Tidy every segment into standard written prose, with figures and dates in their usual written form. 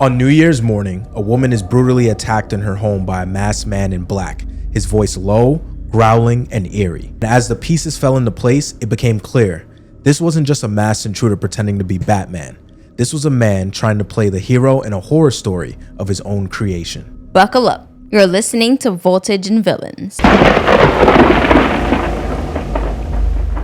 On New Year's morning, a woman is brutally attacked in her home by a masked man in black, his voice low, growling, and eerie. And as the pieces fell into place, it became clear. This wasn't just a masked intruder pretending to be Batman. This was a man trying to play the hero in a horror story of his own creation. Buckle up. You're listening to Voltage and Villains.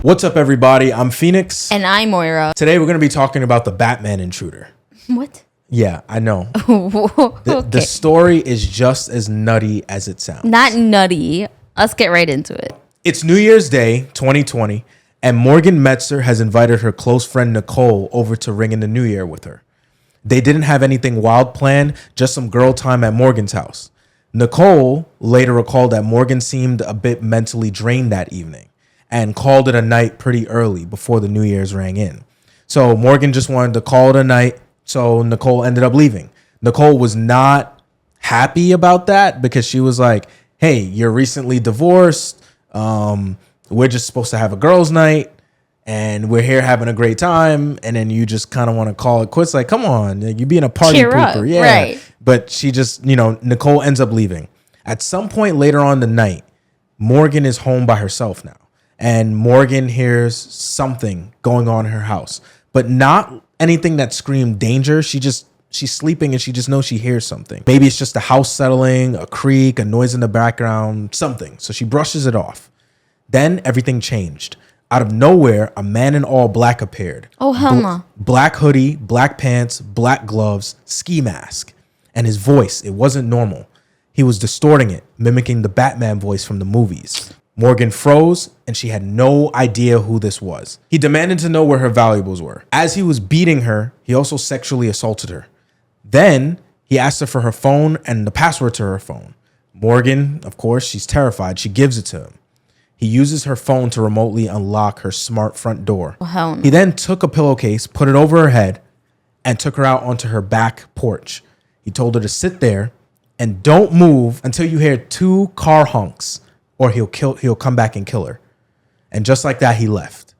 What's up, everybody? I'm Phoenix. And I'm Moira. Today, we're going to be talking about the Batman Intruder. What? Yeah, I know. Okay. The story is just as nutty as it sounds. Not nutty. Let's get right into it. It's New Year's Day, 2020, and Morgan Metzer has invited her close friend Nicole over to ring in the new year with her. They didn't have anything wild planned, just some girl time at Morgan's house. Nicole later recalled that Morgan seemed a bit mentally drained that evening and called it a night pretty early before the New Year's rang in. So Morgan just wanted to call it a night, so Nicole ended up leaving. Nicole was not happy about that because she was like, hey, you're recently divorced. We're just supposed to have a girls' night and we're here having a great time. And then you just kind of want to call it quits. Like, come on, you being a party Cheer pooper. up, Yeah. right. But she just, Nicole ends up leaving. At some point later on the night, Morgan is home by herself now. And Morgan hears something going on in her house, but not anything that screamed danger. She's sleeping and she just knows she hears something. Maybe it's just a house settling, a creak, a noise in the background, something. So she brushes it off. Then everything changed. Out of nowhere, a man in all black appeared. Oh, hell no. Black hoodie, black pants, black gloves, ski mask. And his voice, it wasn't normal. He was distorting it, mimicking the Batman voice from the movies. Morgan froze, and she had no idea who this was. He demanded to know where her valuables were. As he was beating her, he also sexually assaulted her. Then he asked her for her phone and the password to her phone. Morgan, of course, she's terrified. She gives it to him. He uses her phone to remotely unlock her smart front door. Oh, hell no. He then took a pillowcase, put it over her head, and took her out onto her back porch. He told her to sit there and don't move until you hear 2 car honks, or he'll come back and kill her. And just like that, he left.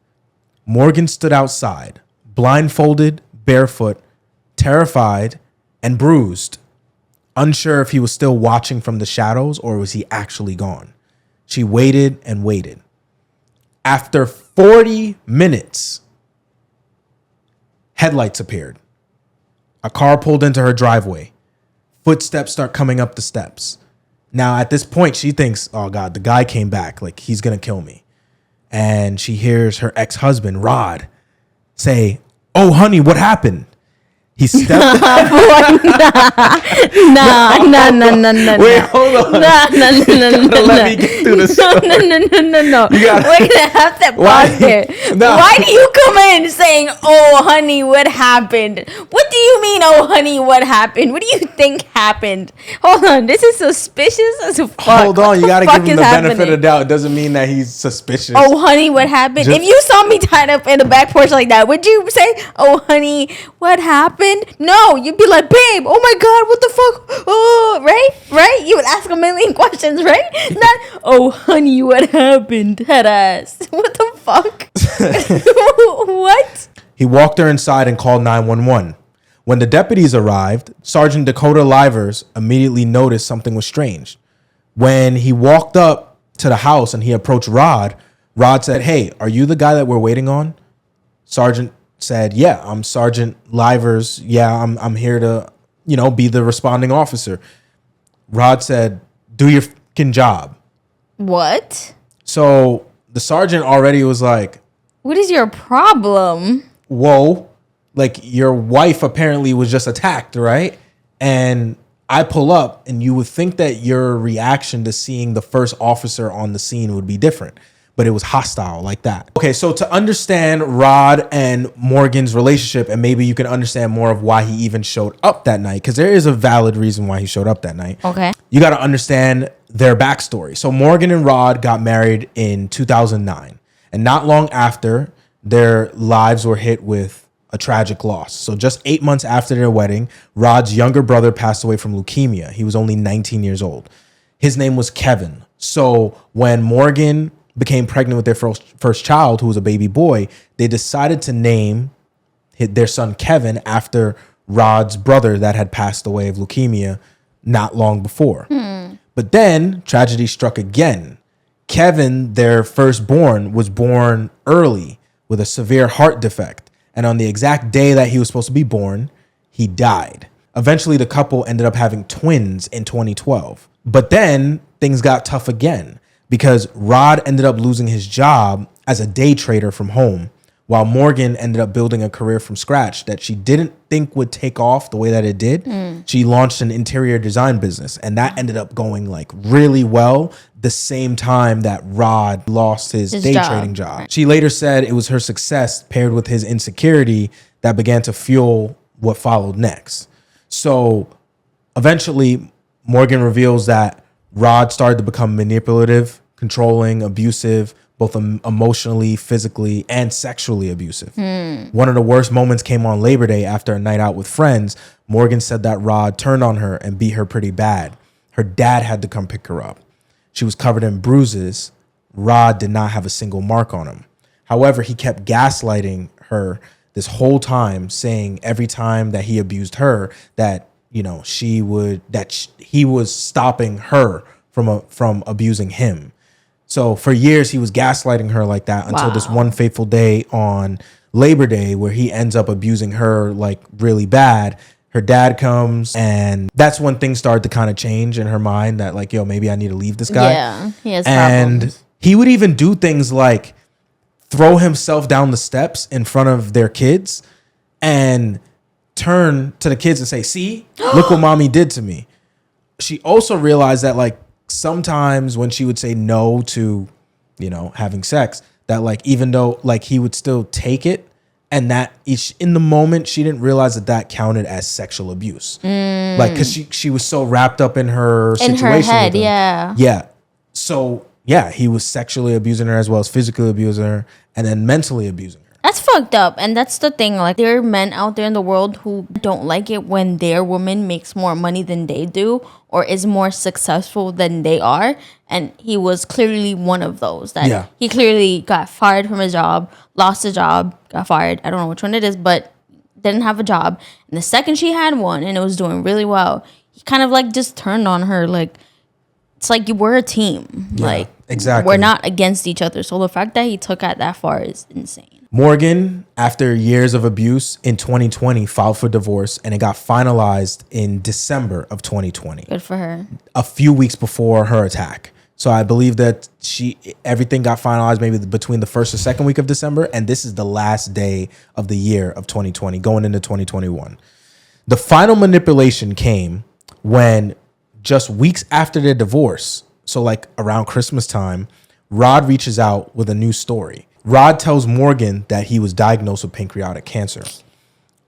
Morgan stood outside, blindfolded, barefoot, terrified, and bruised, unsure if he was still watching from the shadows or was he actually gone. She waited and waited. After 40 minutes, headlights appeared. A car pulled into her driveway. Footsteps start coming up the steps. Now, at this point, she thinks, oh, God, the guy came back. Like, he's going to kill me. And she hears her ex-husband, Rod, say, oh, honey, what happened? He stepped No. Wait, hold on. No. Let me get through this story. No. You gotta- We're going to have to pause there. No. Why do you come in saying, oh, honey, what happened? What do you mean, oh, honey, what happened? What do you think happened? Hold on. This is suspicious as fuck. Hold on. You got to give him the benefit happening? of the doubt. It doesn't mean that he's suspicious. Oh, honey, what happened? Just- if you saw me tied up in the back porch like that, would you say, oh, honey, what happened? No, you'd be like, babe, oh my God, what the fuck? Oh, right? You would ask a million questions, right? Not, oh, honey, what happened? Head ass. What the fuck? What? He walked her inside and called 911. When the deputies arrived, Sergeant Dakota Livers immediately noticed something was strange. When he walked up to the house and he approached Rod said, hey, are you the guy that we're waiting on? Sergeant said, yeah, I'm Sergeant Livers. Yeah, I'm here to, be the responding officer. Rod said, do your fucking job. What? So the sergeant already was like, What is your problem? whoa, like your wife apparently was just attacked, right? And I pull up and you would think that your reaction to seeing the first officer on the scene would be different, but it was hostile like that. Okay, so to understand Rod and Morgan's relationship, and maybe you can understand more of why he even showed up that night, because there is a valid reason why he showed up that night. Okay. You got to understand their backstory. So Morgan and Rod got married in 2009, and not long after, their lives were hit with a tragic loss. So just 8 months after their wedding, Rod's younger brother passed away from leukemia. He was only 19 years old. His name was Kevin. So when Morgan became pregnant with their first child, who was a baby boy, they decided to name their son Kevin after Rod's brother that had passed away of leukemia not long before. But then tragedy struck again. Kevin, their firstborn, was born early with a severe heart defect. And on the exact day that he was supposed to be born, he died. Eventually, the couple ended up having twins in 2012. But then things got tough again because Rod ended up losing his job as a day trader from home, while Morgan ended up building a career from scratch that she didn't think would take off the way that it did. She launched an interior design business, and that ended up going like really well the same time that Rod lost his day trading job. Right. She later said it was her success paired with his insecurity that began to fuel what followed next. So eventually, Morgan reveals that Rod started to become manipulative, controlling, abusive, both emotionally, physically, and sexually abusive. One of the worst moments came on Labor Day after a night out with friends. Morgan said that Rod turned on her and beat her pretty bad. Her dad had to come pick her up. She was covered in bruises. Rod did not have a single mark on him. However, he kept gaslighting her this whole time, saying every time that he abused her that, you know, he was stopping her from abusing him. So for years, he was gaslighting her like that until this one fateful day on Labor Day where he ends up abusing her like really bad. Her dad comes, and that's when things started to kind of change in her mind that like, yo, maybe I need to leave this guy. Yeah, he has and problems. He would even do things like throw himself down the steps in front of their kids and turn to the kids and say, see, look what mommy did to me. She also realized that like sometimes when she would say no to, you know, having sex, that like even though like he would still take it, and that each in the moment she didn't realize that counted as sexual abuse, like because she was so wrapped up in her situation, in her head, with him. Yeah. So yeah, he was sexually abusing her as well as physically abusing her, and then mentally abusing her. That's fucked up. And that's the thing. Like, there are men out there in the world who don't like it when their woman makes more money than they do or is more successful than they are. And he was clearly one of those. That he clearly got fired from his job, lost a job, got fired. I don't know which one it is, but didn't have a job. And the second she had one and it was doing really well, he kind of like just turned on her. Like, it's like we're a team. Yeah, like, exactly. We're not against each other. So the fact that he took it that far is insane. Morgan, after years of abuse in 2020, filed for divorce, and it got finalized in December of 2020. Good for her. A few weeks before her attack. So I believe that everything got finalized maybe between the first or second week of December, and this is the last day of the year of 2020, going into 2021. The final manipulation came when just weeks after their divorce, so like around Christmas time, Rod reaches out with a new story. Rod tells Morgan that he was diagnosed with pancreatic cancer.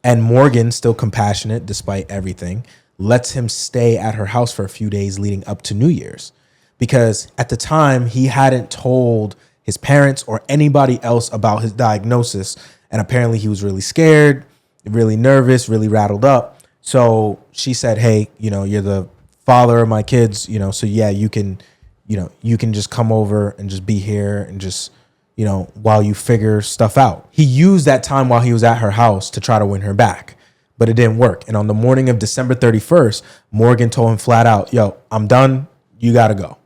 And Morgan, still compassionate despite everything, lets him stay at her house for a few days leading up to New Year's. Because at the time, he hadn't told his parents or anybody else about his diagnosis. And apparently he was really scared, really nervous, really rattled up. So she said, hey, you know, you're the father of my kids, you know, so yeah, you can just come over and just be here and just, you know, while you figure stuff out. He used that time while he was at her house to try to win her back, but it didn't work. And on the morning of December 31st, Morgan told him flat out, yo, I'm done. You got to go.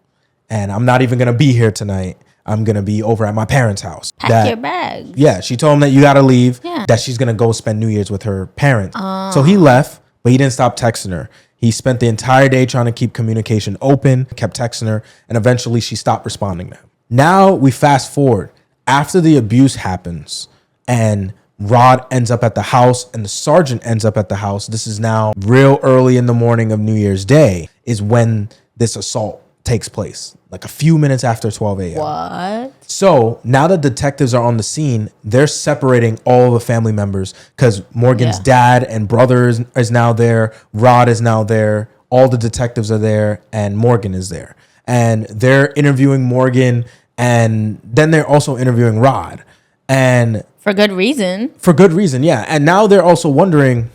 And I'm not even going to be here tonight. I'm going to be over at my parents' house. Pack your bags. Yeah. She told him that you got to leave, that she's going to go spend New Year's with her parents. So he left, but he didn't stop texting her. He spent the entire day trying to keep communication open, kept texting her, and eventually she stopped responding to him. Now we fast forward. After the abuse happens and Rod ends up at the house and the sergeant ends up at the house, this is now real early in the morning of New Year's Day, is when this assault takes place, like a few minutes after 12 a.m. What? So now that detectives are on the scene, they're separating all the family members because Morgan's dad and brother is now there. Rod is now there. All the detectives are there and Morgan is there. And they're interviewing Morgan, and then they're also interviewing Rod. And for good reason. For good reason, yeah. And now they're also wondering,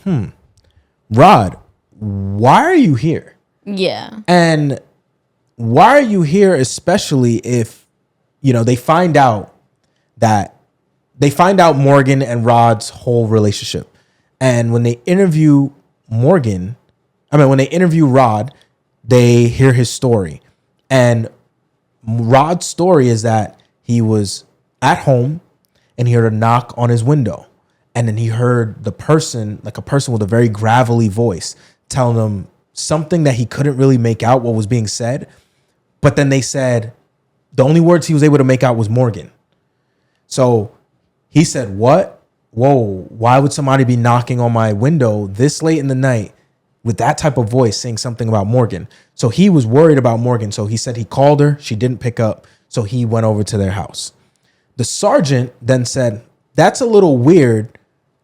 Rod, why are you here? Yeah. And why are you here, especially if, you know, they find out Morgan and Rod's whole relationship. And when they interview when they interview Rod, they hear his story. And Rod's story is that he was at home and he heard a knock on his window. And then he heard a person with a very gravelly voice telling him something that he couldn't really make out what was being said. But then they said the only words he was able to make out was Morgan. So he said, what? Whoa, why would somebody be knocking on my window this late in the night with that type of voice saying something about Morgan? So he was worried about Morgan. So he said he called her. She didn't pick up. So he went over to their house. The sergeant then said, that's a little weird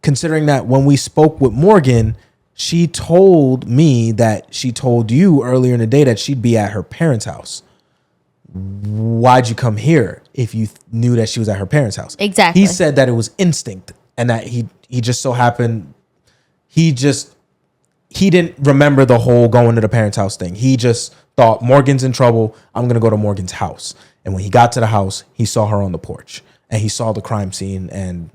considering that when we spoke with Morgan, she told me that she told you earlier in the day that she'd be at her parents' house. Why'd you come here if you knew that she was at her parents' house? Exactly. He said that it was instinct and that he just so happened, he didn't remember the whole going to the parents' house thing. He just thought Morgan's in trouble. I'm going to go to Morgan's house. And when he got to the house, he saw her on the porch and he saw the crime scene and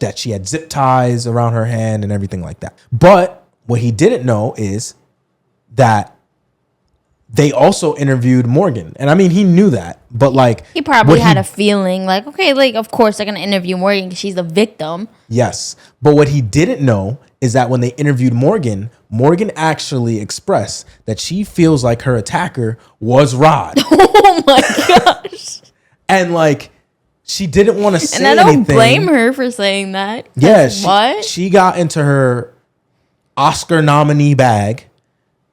that she had zip ties around her hand and everything like that. But what he didn't know is that they also interviewed Morgan. And I mean, he knew that, but like... He probably had a feeling like, okay, like, of course they're going to interview Morgan because she's the victim. Yes. But what he didn't know is that when they interviewed Morgan, Morgan actually expressed that she feels like her attacker was Rod. Oh my gosh. And like, she didn't want to say anything. And I don't blame her for saying that. Yeah. What? She got into her Oscar nominee bag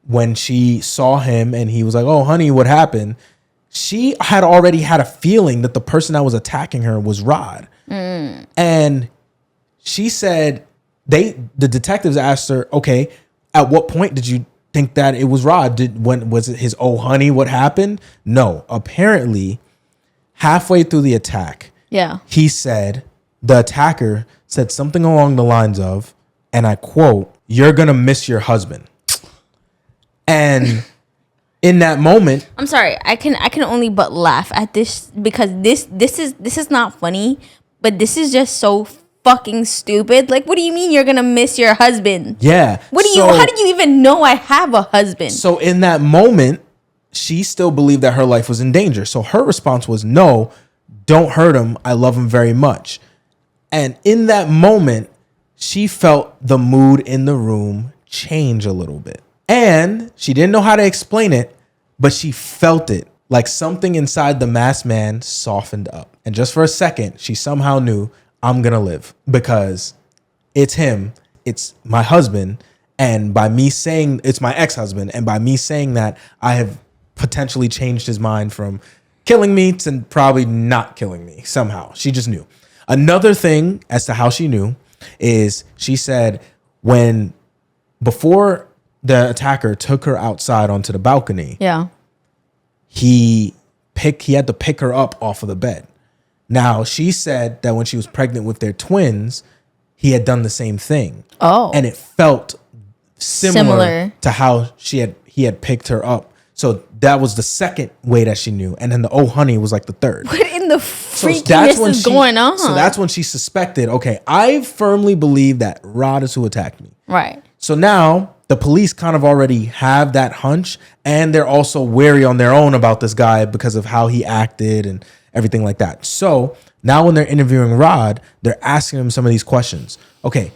when she saw him and he was like, oh, honey, what happened? She had already had a feeling that the person that was attacking her was Rod. And she said, the detectives asked her, okay, at what point did you think that it was Rod? When was it his, oh, honey, what happened? No, apparently halfway through the attack, he said, the attacker said something along the lines of, and I quote, "You're going to miss your husband." And in that moment, I'm sorry, I can only but laugh at this because this is not funny, but this is just so fucking stupid. Like, what do you mean you're gonna miss your husband? Yeah. How do you even know I have a husband? So in that moment, she still believed that her life was in danger. So her response was, no, don't hurt him. I love him very much. And in that moment, she felt the mood in the room change a little bit. And she didn't know how to explain it, but she felt it. Like something inside the masked man softened up. And just for a second, she somehow knew, I'm going to live because it's him. It's my husband. And by me saying it's my ex-husband, and by me saying that, I have potentially changed his mind from killing me to probably not killing me somehow. She just knew. Another thing as to how she knew is she said before the attacker took her outside onto the balcony, he had to pick her up off of the bed. Now, she said that when she was pregnant with their twins, he had done the same thing. Oh. And it felt similar to how he had picked her up. So that was the second way that she knew. And then the oh honey was like the third. What in the freakiness is going on? So that's when she suspected, okay, I firmly believe that Rod is who attacked me. Right. So now the police kind of already have that hunch, and they're also wary on their own about this guy because of how he acted and everything like that. So now when they're interviewing Rod, they're asking him some of these questions. Okay,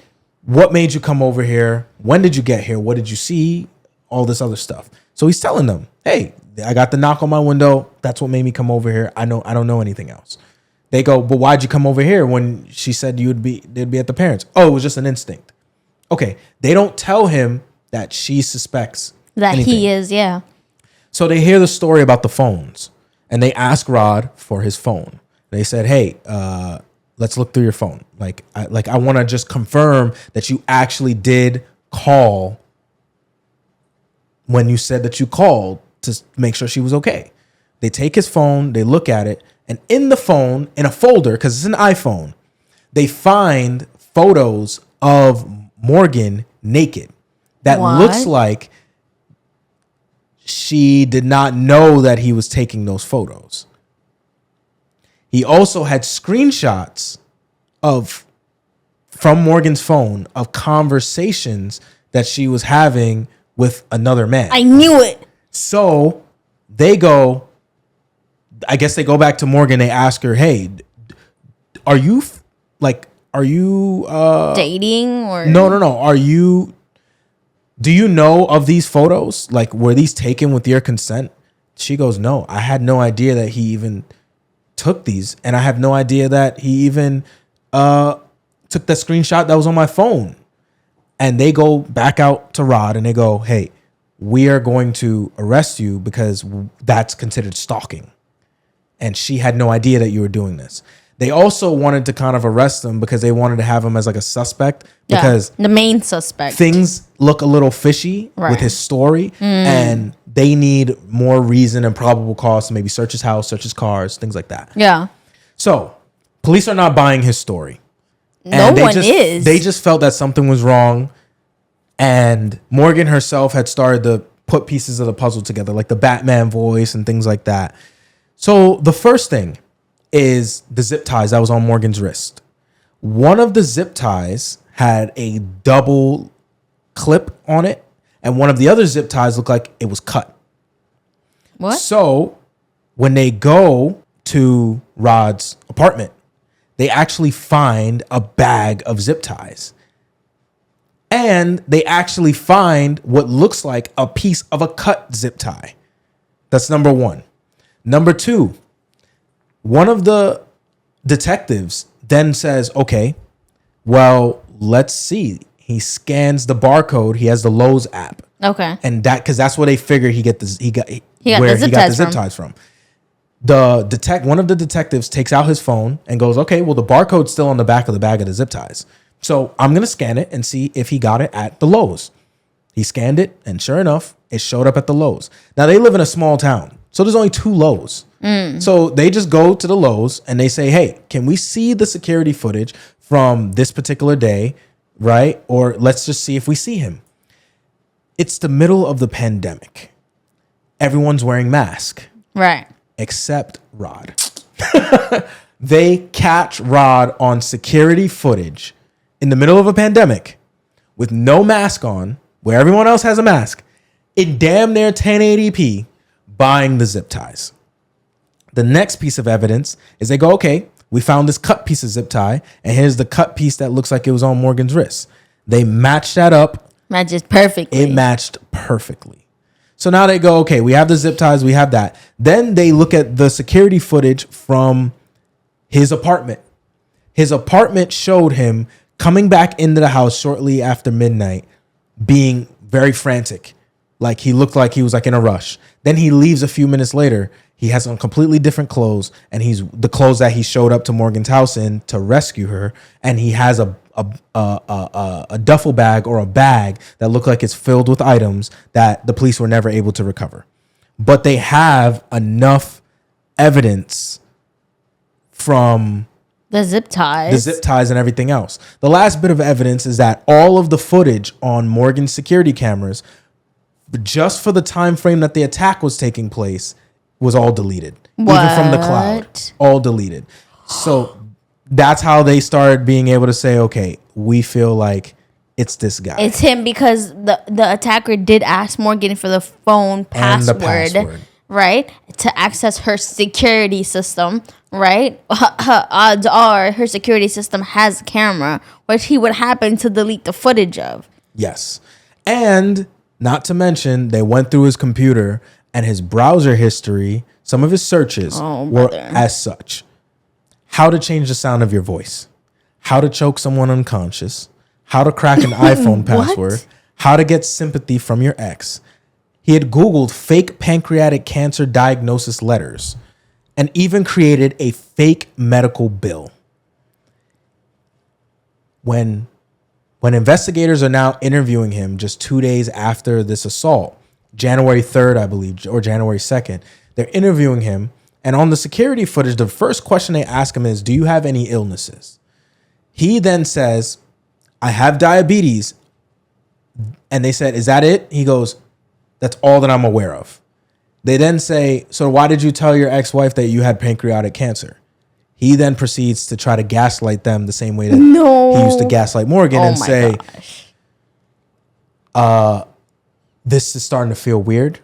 what made you come over here? When did you get here? What did you see? All this other stuff. So he's telling them, hey, I got the knock on my window. That's what made me come over here. I don't know anything else. They go, but why'd you come over here when she said they'd be at the parents? Oh, it was just an instinct. Okay, they don't tell him that she suspects that anything. He is, yeah. So they hear the story about the phones, and they ask Rod for his phone. They said, hey, let's look through your phone. I want to just confirm that you actually did call when you said that you called to make sure she was okay. They take his phone, they look at it, and in the phone, in a folder, because it's an iPhone, they find photos of Morgan naked. That looks like she did not know that he was taking those photos. He also had screenshots of from Morgan's phone of conversations that she was having with another man. I knew it. So they go, I guess they go back to Morgan. They ask her, hey, are you dating or no. Do you know of these photos? Like, were these taken with your consent? She goes, no, I had no idea that he even took these. And I have no idea that he even took the screenshot that was on my phone. And they go back out to Rod and they go, hey, we are going to arrest you because that's considered stalking. And she had no idea that you were doing this. They also wanted to kind of arrest him because they wanted to have him as like a suspect because the main suspect. Things look a little fishy with his story and they need more reason and probable cause to maybe search his house, search his cars, things like that. Yeah. So police are not buying his story. No one is. They just felt that something was wrong. And Morgan herself had started to put pieces of the puzzle together, like the Batman voice and things like that. So the first thing is the zip ties that was on Morgan's wrist. One of the zip ties had a double clip on it, and one of the other zip ties looked like it was cut. What? So when they go to Rod's apartment, they actually find a bag of zip ties. And they actually find what looks like a piece of a cut zip tie. That's number one. Number two, one of the detectives then says, okay, well, let's see. He scans the barcode. He has the Lowe's app. Okay. And that, because that's where they figure he got the zip ties from. One of the detectives takes out his phone and goes, okay, well, the barcode's still on the back of the bag of the zip ties. So I'm going to scan it and see if he got it at the Lowe's. He scanned it, and sure enough, it showed up at the Lowe's. Now, they live in a small town, so there's only 2 Lowe's. So they just go to the Lowe's and they say, hey, can we see the security footage from this particular day, right? Or let's just see if we see him. It's the middle of the pandemic. Everyone's wearing masks. Right. Except Rod. They catch Rod on security footage in the middle of a pandemic with no mask on, where everyone else has a mask, in damn near 1080p, buying the zip ties. The next piece of evidence is they go, okay, we found this cut piece of zip tie, and here's the cut piece that looks like it was on Morgan's wrist. They matched that up. Matches perfectly. It matched perfectly. So now they go, okay, we have the zip ties, we have that. Then they look at the security footage from his apartment. His apartment showed him coming back into the house shortly after midnight, being very frantic. Like he looked like he was like in a rush. Then he leaves a few minutes later. He has on completely different clothes, and he's the clothes that he showed up to Morgan's house in to rescue her. And he has a duffel bag or a bag that looked like it's filled with items that the police were never able to recover. But they have enough evidence from the zip ties and everything else. The last bit of evidence is that all of the footage on Morgan's security cameras, just for the time frame that the attack was taking place, was all deleted. What? Even from the cloud, all deleted. So that's how they started being able to say, okay, we feel like it's this guy. It's him, because the attacker did ask Morgan for the phone password. Right? To access her security system, right? Odds are her security system has a camera, which he would happen to delete the footage of. Yes. And not to mention, they went through his computer and his browser history, some of his searches were as such. How to change the sound of your voice, how to choke someone unconscious, how to crack an iPhone password, how to get sympathy from your ex. He had Googled fake pancreatic cancer diagnosis letters and even created a fake medical bill. When investigators are now interviewing him just 2 days after this assault, January 3rd, I believe, or January 2nd, they're interviewing him. And on the security footage, the first question they ask him is, do you have any illnesses? He then says, I have diabetes. And they said, is that it? He goes, that's all that I'm aware of. They then say, so why did you tell your ex-wife that you had pancreatic cancer? He then proceeds to try to gaslight them the same way that No. he used to gaslight Morgan and my say, gosh. this is starting to feel weird.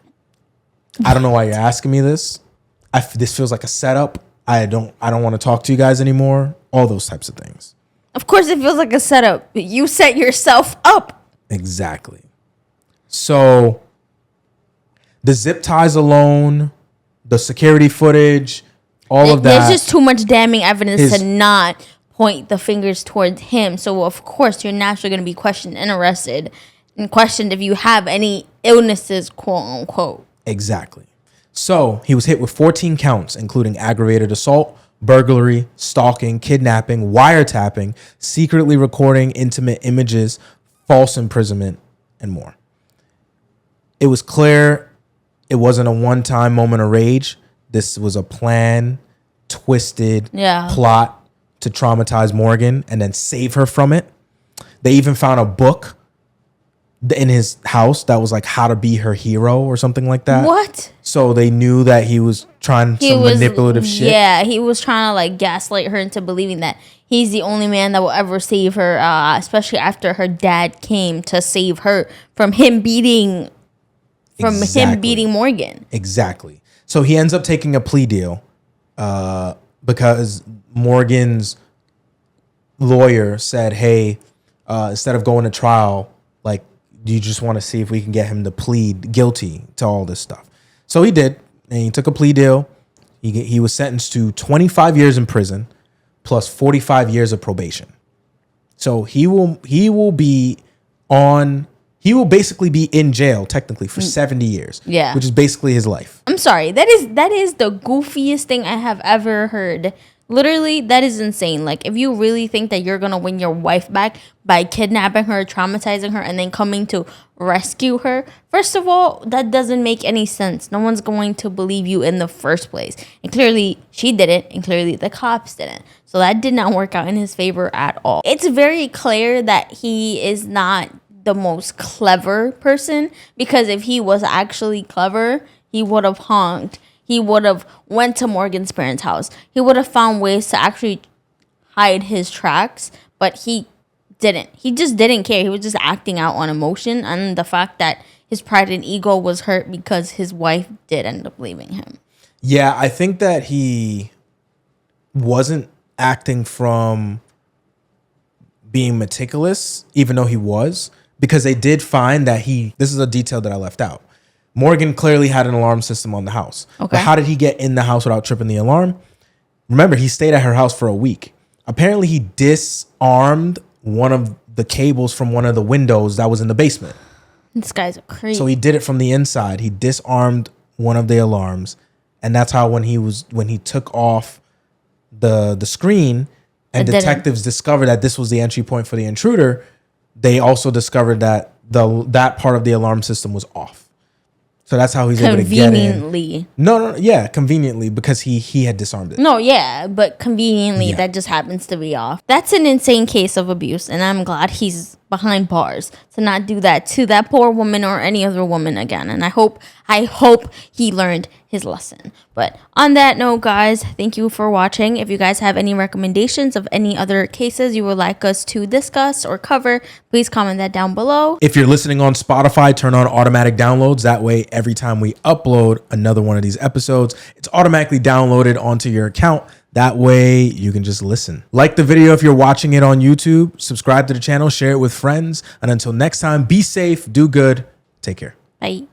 I don't know why you're asking me this. This feels like a setup. I don't want to talk to you guys anymore. All those types of things. Of course, it feels like a setup. You set yourself up. Exactly. So the zip ties alone, the security footage, all of that. There's just too much damning evidence to not point the fingers towards him. So, of course, you're naturally going to be questioned and arrested and questioned if you have any illnesses, quote unquote. Exactly. So he was hit with 14 counts, including aggravated assault, burglary, stalking, kidnapping, wiretapping, secretly recording intimate images, false imprisonment, and more. It was clear it wasn't a one-time moment of rage. This was a plan, twisted plot to traumatize Morgan and then save her from it. They even found a book in his house that was like how to be her hero or something like that. What? So they knew that he was trying manipulative shit. Yeah, he was trying to like gaslight her into believing that he's the only man that will ever save her, especially after her dad came to save her from him beating Morgan. Exactly. So he ends up taking a plea deal because Morgan's lawyer said, hey, instead of going to trial, like, do you just want to see if we can get him to plead guilty to all this stuff? So he did, and he took a plea deal. He was sentenced to 25 years in prison plus 45 years of probation. So he will basically be in jail technically for 70 years. Yeah. Which is basically his life. I'm sorry. That is the goofiest thing I have ever heard. Literally, that is insane. Like, if you really think that you're going to win your wife back by kidnapping her, traumatizing her, and then coming to rescue her, first of all, that doesn't make any sense. No one's going to believe you in the first place. And clearly, she didn't, and clearly the cops didn't. So that did not work out in his favor at all. It's very clear that he is not the most clever person, because if he was actually clever, he would have honked. He would have went to Morgan's parents' house. He would have found ways to actually hide his tracks, but he didn't. He just didn't care. He was just acting out on emotion and the fact that his pride and ego was hurt because his wife did end up leaving him. Yeah, I think that he wasn't acting from being meticulous, even though he was, because they did find that this is a detail that I left out. Morgan clearly had an alarm system on the house. Okay. But how did he get in the house without tripping the alarm? Remember, he stayed at her house for a week. Apparently, he disarmed one of the cables from one of the windows that was in the basement. This guy's a creep. So he did it from the inside. He disarmed one of the alarms. And that's how when he took off the screen and detectives discovered that this was the entry point for the intruder, they also discovered that that part of the alarm system was off. So that's how he's able to get in. No, yeah, conveniently, because he had disarmed it. No, yeah, but conveniently that just happens to be off. That's an insane case of abuse, and I'm glad he's behind bars to not do that to that poor woman or any other woman again. And I hope he learned his lesson. But on that note, guys, thank you for watching. If you guys have any recommendations of any other cases you would like us to discuss or cover, please comment that down below. If you're listening on Spotify, turn on automatic downloads. That way, every time we upload another one of these episodes, it's automatically downloaded onto your account. That way you can just listen. Like the video if you're watching it on YouTube, subscribe to the channel, share it with friends. And until next time, be safe, do good, take care. Bye.